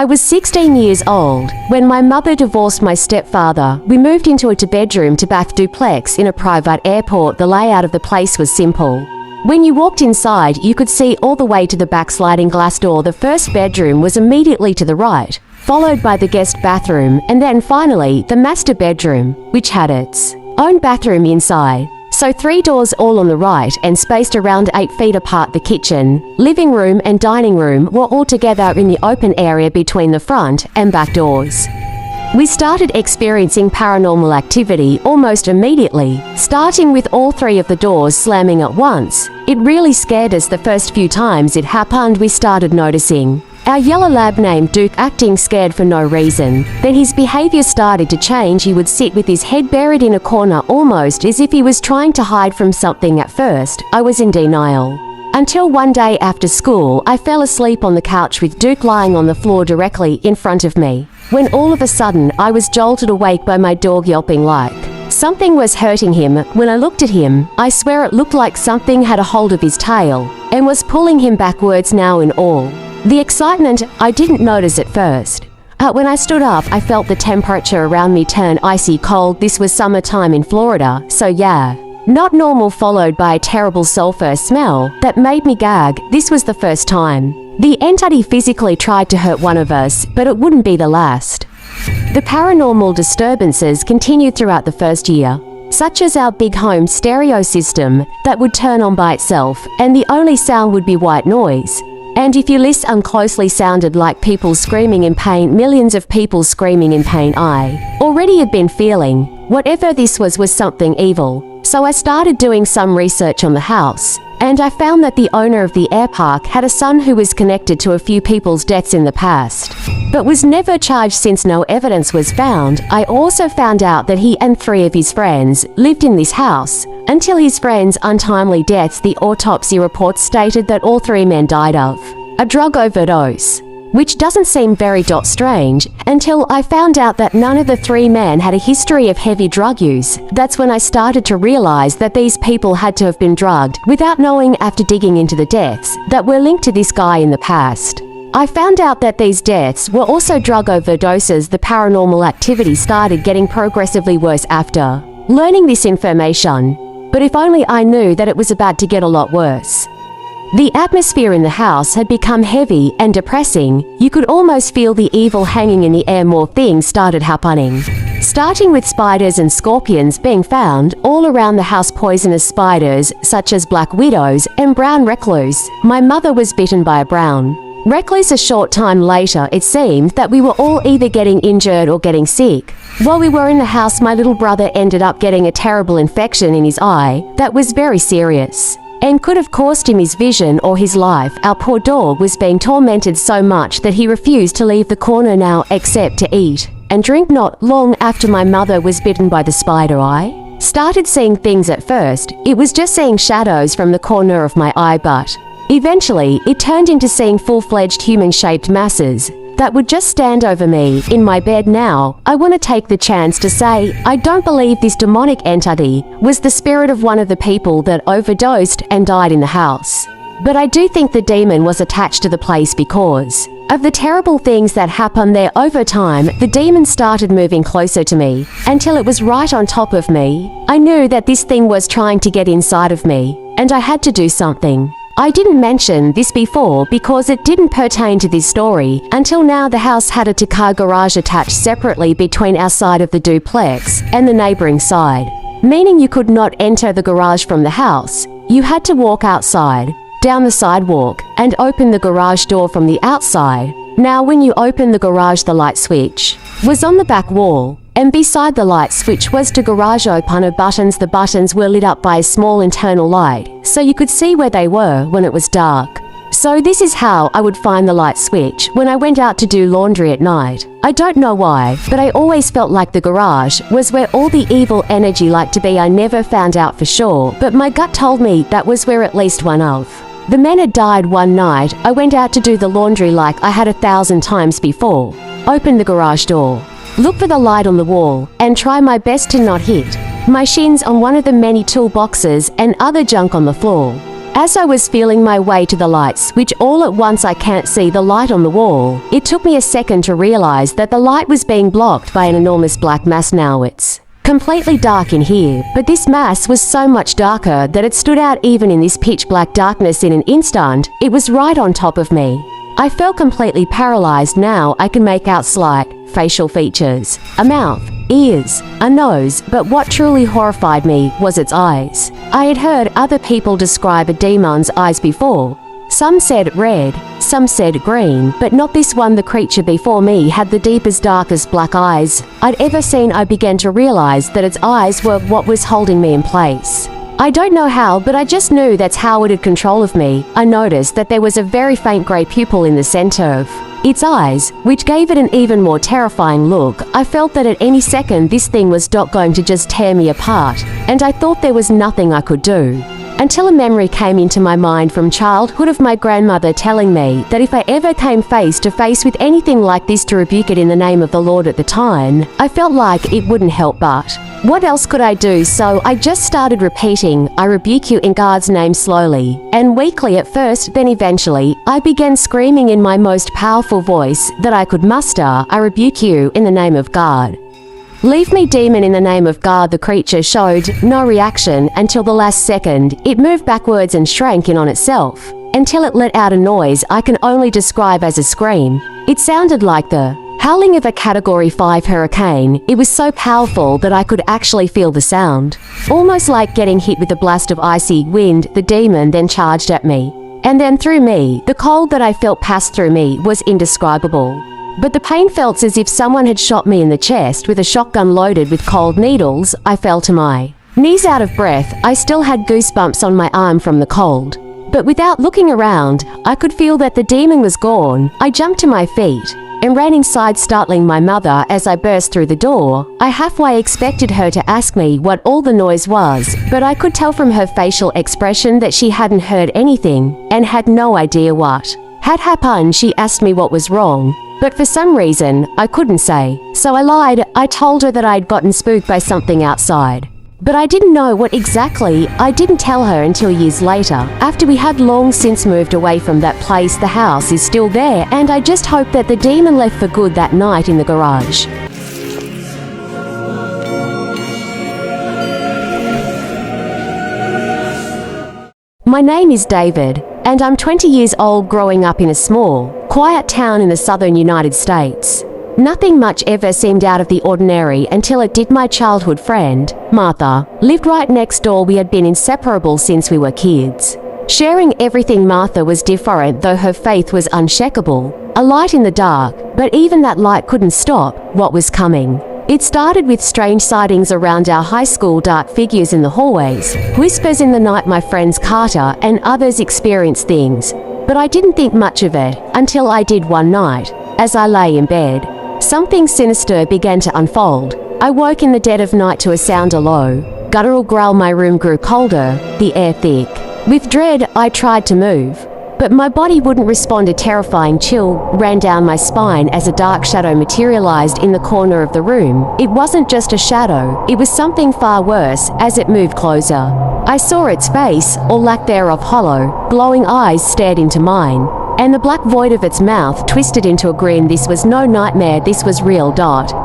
I was 16 years old. When my mother divorced my stepfather, we moved into a two-bedroom to bath duplex in a private airport. The layout of the place was simple. When you walked inside, you could see all the way to the back sliding glass door. The first bedroom was immediately to the right, followed by the guest bathroom, and then finally the master bedroom, which had its own bathroom inside. So 3 doors all on the right and spaced around 8 feet apart. The kitchen, living room and dining room were all together in the open area between the front and back doors. We started experiencing paranormal activity almost immediately, starting with all 3 of the doors slamming at once. It really scared us the first few times it happened. We started noticing our yellow lab named Duke acting scared for no reason. Then his behavior started to change. He would sit with his head buried in a corner, almost as if he was trying to hide from something. At first, I was in denial. Until one day after school, I fell asleep on the couch with Duke lying on the floor directly in front of me, when all of a sudden I was jolted awake by my dog yelping like something was hurting him. When I looked at him, I swear it looked like something had a hold of his tail and was pulling him backwards. Now in all the excitement, I didn't notice at first. When I stood up, I felt the temperature around me turn icy cold. This was summertime in Florida, so yeah, not normal, followed by a terrible sulfur smell that made me gag. This was the first time the entity physically tried to hurt one of us, but it wouldn't be the last. The paranormal disturbances continued throughout the first year, such as our big home stereo system that would turn on by itself, and the only sound would be white noise. And if you listen closely, sounded like people screaming in pain, millions of people screaming in pain. I already had been feeling whatever this was something evil, so I started doing some research on the house, and I found that the owner of the air park had a son who was connected to a few people's deaths in the past, but was never charged since no evidence was found. I also found out that he and 3 of his friends lived in this house until his friends' untimely deaths. The autopsy reports stated that all 3 men died of a drug overdose, which doesn't seem very strange until I found out that none of the 3 men had a history of heavy drug use. That's when I started to realize that these people had to have been drugged without knowing. After digging into the deaths that were linked to this guy in the past, I found out that these deaths were also drug overdoses. The paranormal activity started getting progressively worse after learning this information, but if only I knew that it was about to get a lot worse. The atmosphere in the house had become heavy and depressing. You could almost feel the evil hanging in the air. More things started happening, starting with spiders and scorpions being found all around the house. Poisonous spiders such as black widows and brown recluse. My mother was bitten by a brown recluse. A short time later, it seemed that we were all either getting injured or getting sick. While we were in the house, my little brother ended up getting a terrible infection in his eye that was very serious and could have cost him his vision or his life. Our poor dog was being tormented so much that he refused to leave the corner now except to eat and drink. Not long after my mother was bitten by the spider, I started seeing things. At first, it was just seeing shadows from the corner of my eye, but eventually it turned into seeing full-fledged human-shaped masses that would just stand over me in my bed. Now, I want to take the chance to say I don't believe this demonic entity was the spirit of one of the people that overdosed and died in the house, but I do think the demon was attached to the place because of the terrible things that happened there. Over time, the demon started moving closer to me until it was right on top of me. I knew that this thing was trying to get inside of me, and I had to do something. I didn't mention this before because it didn't pertain to this story. Until now, the house had a two-car garage attached separately between our side of the duplex and the neighboring side, meaning you could not enter the garage from the house. You had to walk outside, down the sidewalk, and open the garage door from the outside. Now, when you open the garage, the light switch was on the back wall, and beside the light switch was the garage opener buttons. The buttons were lit up by a small internal light, so you could see where they were when it was dark. So this is how I would find the light switch when I went out to do laundry at night. I don't know why, but I always felt like the garage was where all the evil energy liked to be. I never found out for sure, but my gut told me that was where at least one of the men had died. One night, I went out to do the laundry like I had 1,000 times before. Opened the garage door, look for the light on the wall, and try my best to not hit my shins on one of the many toolboxes and other junk on the floor. As I was feeling my way to the light switch, all at once I can't see the light on the wall. It took me a second to realize that the light was being blocked by an enormous black mass. Now it's completely dark in here, but this mass was so much darker that it stood out even in this pitch black darkness. In an instant, it was right on top of me. I felt completely paralyzed. Now I can make out slight facial features, a mouth, ears, a nose, but what truly horrified me was its eyes. I had heard other people describe a demon's eyes before. Some said red, some said green, but not this one. The creature before me had the deepest, darkest black eyes I'd ever seen. I began to realize that its eyes were what was holding me in place. I don't know how, but I just knew that's how it had control of me. I noticed that there was a very faint grey pupil in the center of its eyes, which gave it an even more terrifying look. I felt that at any second this thing was going to just tear me apart, and I thought there was nothing I could do. Until a memory came into my mind from childhood of my grandmother telling me that if I ever came face to face with anything like this, to rebuke it in the name of the Lord. At the time, I felt like it wouldn't help, but what else could I do? So I just started repeating, "I rebuke you in God's name," slowly and weakly at first. Then eventually, I began screaming in my most powerful voice that I could muster, "I rebuke you in the name of God. Leave me, demon, in the name of God." The creature showed no reaction until the last second. It moved backwards and shrank in on itself until it let out a noise I can only describe as a scream. It sounded like the howling of a Category 5 hurricane. It was so powerful that I could actually feel the sound, almost like getting hit with a blast of icy wind. The demon then charged at me, and then through me. The cold that I felt pass through me was indescribable. But the pain felt as if someone had shot me in the chest with a shotgun loaded with cold needles. I fell to my knees out of breath. I still had goosebumps on my arm from the cold. But without looking around, I could feel that the demon was gone. I jumped to my feet and ran inside, startling my mother as I burst through the door. I halfway expected her to ask me what all the noise was, but I could tell from her facial expression that she hadn't heard anything and had no idea what had happened. She asked me what was wrong, but for some reason, I couldn't say. So I lied. I told her that I'd gotten spooked by something outside, but I didn't know what exactly. I didn't tell her until years later, after we had long since moved away from that place. The house is still there, and I just hope that the demon left for good that night in the garage. My name is David, and I'm 20 years old, growing up in a small, quiet town in the southern United States. Nothing much ever seemed out of the ordinary until it did. My childhood friend, Martha, lived right next door. We had been inseparable since we were kids, sharing everything. Martha was different, though her faith was unshakable, a light in the dark, but even that light couldn't stop what was coming. It started with strange sightings around our high school, dark figures in the hallways, whispers in the night. My friends Carter and others experienced things, but I didn't think much of it until I did one night. As I lay in bed, something sinister began to unfold. I woke in the dead of night to a sound, a low, guttural growl. My room grew colder, the air thick with dread. I tried to move, but my body wouldn't respond. A terrifying chill ran down my spine as a dark shadow materialized in the corner of the room. It wasn't just a shadow, it was something far worse. As it moved closer, I saw its face, or lack thereof. Hollow, glowing eyes stared into mine, and the black void of its mouth twisted into a grin. This was no nightmare, this was real.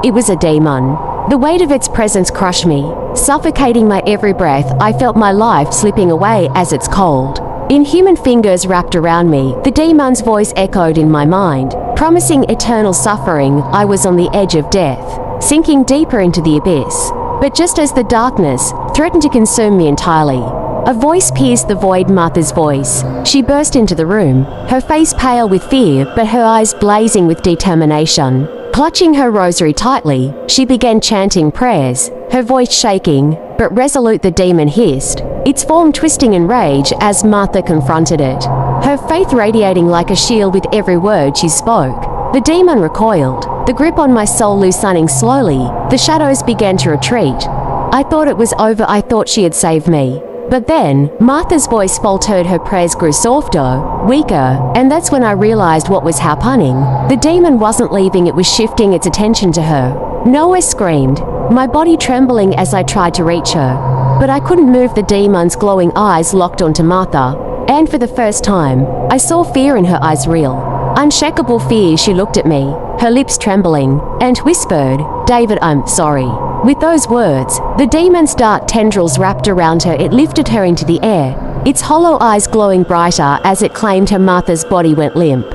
It was a demon. The weight of its presence crushed me, suffocating my every breath. I felt my life slipping away as its cold, inhuman fingers wrapped around me. The demon's voice echoed in my mind, promising eternal suffering. I was on the edge of death, sinking deeper into the abyss. But just as the darkness threatened to consume me entirely, a voice pierced the void. Martha's voice. She burst into the room, her face pale with fear, but her eyes blazing with determination. Clutching her rosary tightly, she began chanting prayers, her voice shaking, but resolute. The demon hissed, its form twisting in rage as Martha confronted it, her faith radiating like a shield with every word she spoke. The demon recoiled, the grip on my soul loosening slowly. The shadows began to retreat. I thought it was over. I thought she had saved me. But then, Martha's voice faltered, her prayers grew softer, weaker, and that's when I realized what was happening. The demon wasn't leaving, it was shifting its attention to her. No, I screamed, my body trembling as I tried to reach her. But I couldn't move. The demon's glowing eyes locked onto Martha, And for the first time, I saw fear in her eyes, real, unshakable fear. She looked at me, her lips trembling, and whispered, "David, I'm sorry." With those words, the demon's dark tendrils wrapped around her. It lifted her into the air, its hollow eyes glowing brighter as it claimed her. Martha's body went limp,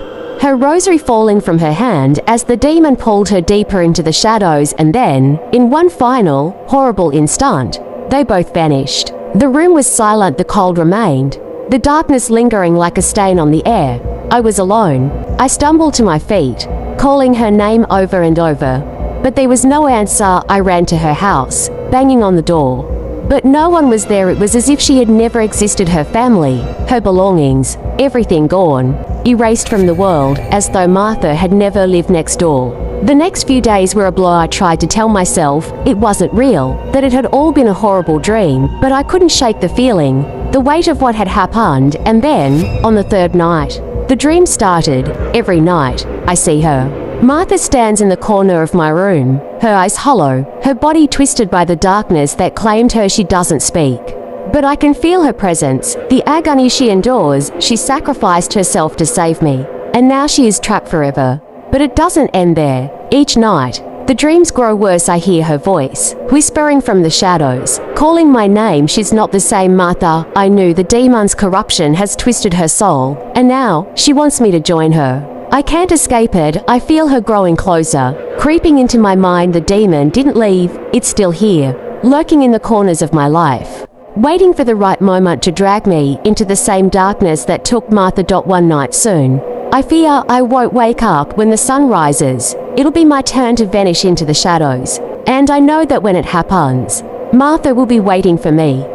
her rosary falling from her hand as the demon pulled her deeper into the shadows, and then, in one final, horrible instant, they both vanished. The room was silent, the cold remained, the darkness lingering like a stain on the air. I was alone. I stumbled to my feet, calling her name over and over, but there was no answer. I ran to her house, banging on the door. But no one was there. It was as if she had never existed. Her family, her belongings, everything gone, erased from the world, as though Martha had never lived next door. The next few days were a blur. I tried to tell myself it wasn't real, that it had all been a horrible dream, but I couldn't shake the feeling, the weight of what had happened. And then, on the third night, the dream started. Every night, I see her. Martha stands in the corner of my room, her eyes hollow, her body twisted by the darkness that claimed her. She doesn't speak, but I can feel her presence, the agony she endures. She sacrificed herself to save me, and now she is trapped forever. But it doesn't end there. Each night, the dreams grow worse. I hear her voice, whispering from the shadows, calling my name. She's not the same Martha I knew. The demon's corruption has twisted her soul, and now she wants me to join her. I can't escape it. I feel her growing closer, creeping into my mind. The demon didn't leave. It's still here, lurking in the corners of my life, waiting for the right moment to drag me into the same darkness that took Martha. One night soon, I fear I won't wake up when the sun rises. It'll be my turn to vanish into the shadows. And I know that when it happens, Martha will be waiting for me.